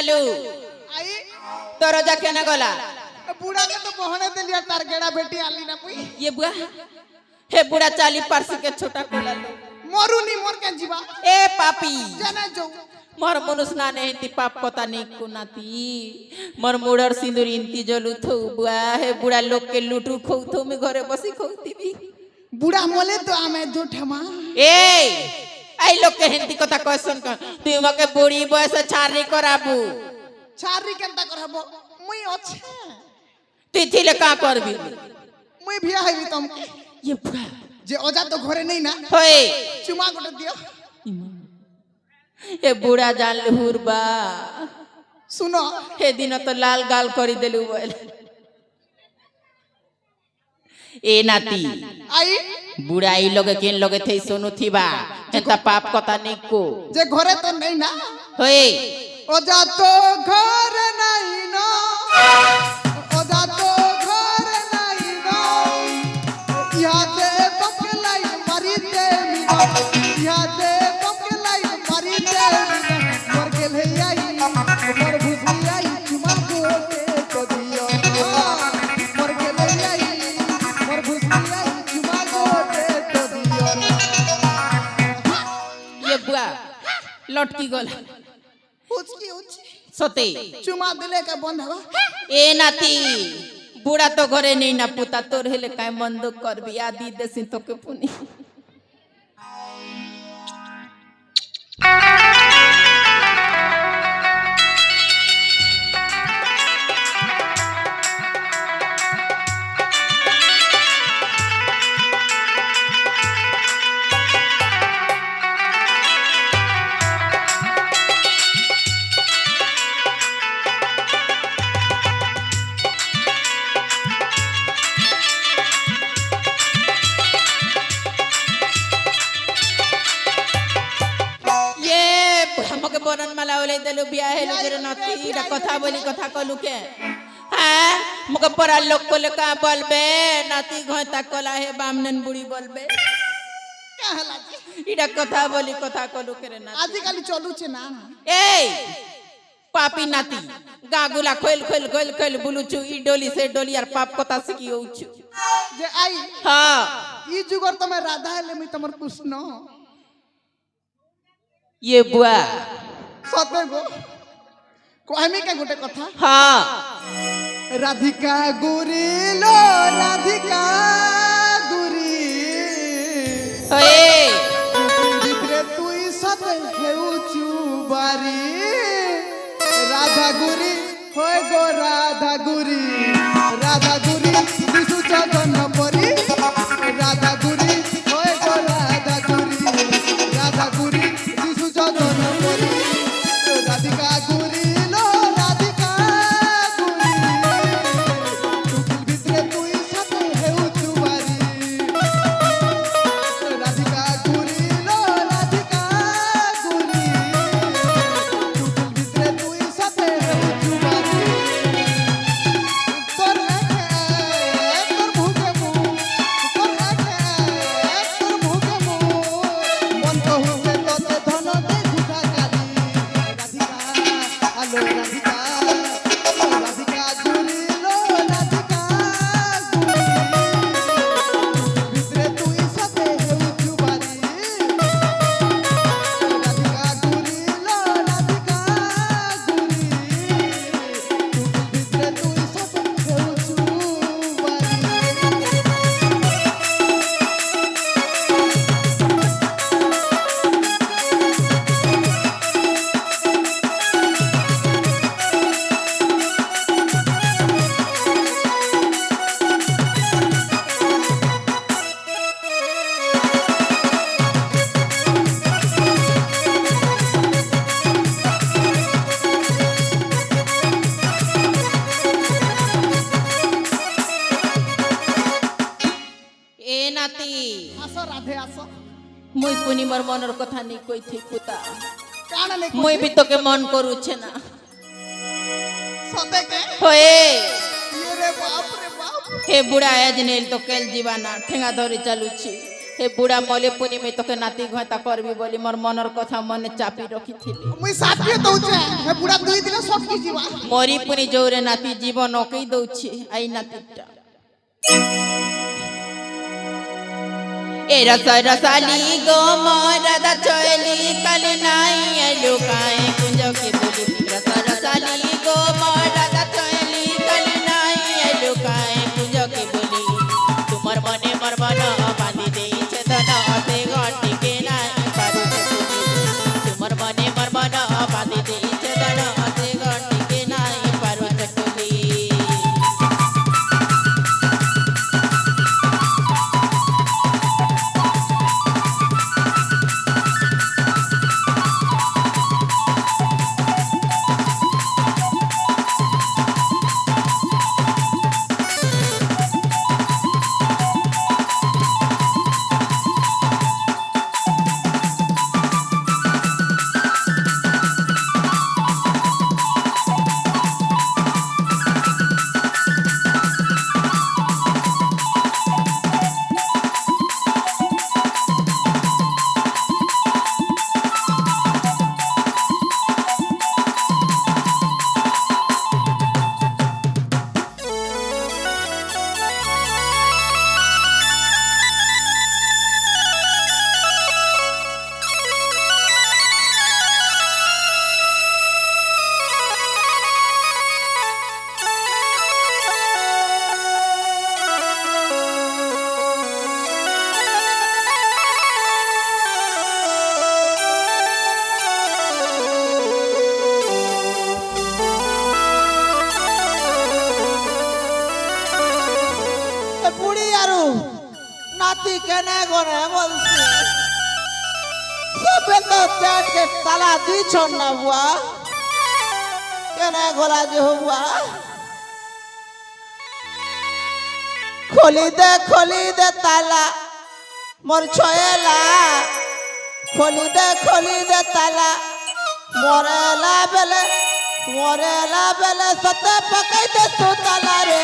लालू आई तोर जाके न गला बुढ़ा के तो बहने दिलिया तार गेड़ा बेटी आली ना कोई ये बुआ हे बुढ़ा 40 के छोटा को लालू मरू नी मोर के जीवा ए पापी जाने जो मोर मनुष्य नहीं ती पाप पता नहीं कुनाती मोर मुड़र सिंदूर इंती जलू थो बुआ हे बुढ़ा लोग के लूटू खौ थो मैं घरे बसी खौती भी बुढ़ा मोले तो आमे जो ठमा ए आई लोग के हिंदी कथा क्वेश्चन कर तू मके बुढ़ी बयस छारी कराबू छारी केनता करबो मुई अच्छे तू थिले का करबी मुई भिया हई तुम ये बुआ जे ओजा तो घरे नहीं ना होए चुमा गोटे दियो ए बुढ़ा जान लहुर बा सुनो हे दिन तो लाल गाल करी देलू बोल ए नाती आई बुढ़ाई लोगे केन लोगे थे सोनु थीबा एता पाप कथा नहीं को जे घरे तो नहीं ना होए ओजा तो घर नहीं ना ओजा तो घर नहीं ना यादे पकलाई मरी दे यादे पकलाई मरी दे मर के ले आई मर भूसी आई चुमा गोटे को दियो मर के ले आई मर भूसी आई चुमा गोटे को दियो ये बुआ लटकी गल उचकी उची सते चुमा दिले का बंद हवा ए नाती बुढ़ा तो घरे नहीं ना पुता तोर हेले काय मंद करबी आदि देसी तो के पुनी हमके बनन माला ओले देलु बिया हेलु जरे नती इडा कथा बोली कथा कलु के हां मके परा लोग को का बोलबे नाती घोता कला हे बामनन बुढ़ी बोलबे कहला इडा कथा बोली कथा कलु के रे नाती आजिकाली चलू छे ना ए पापी नाती गागुला खोल खोल खोल खोल बुलुचु ई डोली से डोली यार पाप कथा सिखियो छु जे आई हां ई जुगर तमे राधा हेले मी तमर कृष्ण ये बुआ सते गो कहमी के गोटे कथा हां राधिका गुरी लो राधिका गुरी ओए दिखरे तुई सते हेउ चुबारी राधा गुरी होय गो राधा गुरी दिसु जगन परी राधा गुरी होय गो राधा गुरी दिसु जगन परी राधिका गुरी लो राधिका गुरी टुकिल भितरे तुई साथे हेउ चुबारी राधिका गुरी लो राधिका गुरी टुकिल भितरे तुई साथे हेउ चुबारी तोर भूखे मु मन तो हुए तोते धन दे झूठा काली राधिका आलो राधिका गुरी लो राधिका गुरी भितरे तुई साथे हेउ चुबारी राधिका गुरी लो राधिका गुरी भितरे तुई साथे हेउ चुबारी ए नाती आसो राधे आसो मुई पुनी मोर मनर कथा नहीं कोई थी पुता काना ले मुई भी तो के मन करू छे ना सते के होए ये रे बाप हे बुढ़ा एजनेल तो केल जीवाना ठेंगा धरी चलू छी হে বুড়া মলে পুনি মুই তোকে নাতি ঘটা করবি বলি মোর মনের কথা মনে চাপি রখিছিলি মুই সাথে দউছে হে বুড়া দুই দিন সব কি জিবা মরি পুনি জৌরে নাতি জীবন ওকেই দউছি আই নাতিটা এ রসালি গো মরাদা চলি কাল নাই লুকায় কুঞ্জকে বলি রসালি গো মরাদা চলি কাল নাই লুকায় কুঞ্জকে বলি তোমার মনে মোর মন বাঁধি দিয়েছে ধন অতে ঘটিকে নাই পারুছে তুমি তোমার মনে মোর মন বাঁধি দিয়েছে ধন অতে ঘটিকে নাই পারুছে তুমি বুড়ি আরু নাতি কেনে গনে বলছি সবে তো পেটকে তালা দিছ না বুয়া কেনে গলা যে হুয়া খোলি দে তালা মোর ছয়েলা খোলি দে তালা মরেলা বেলে সতে পকাইতে তু তালা রে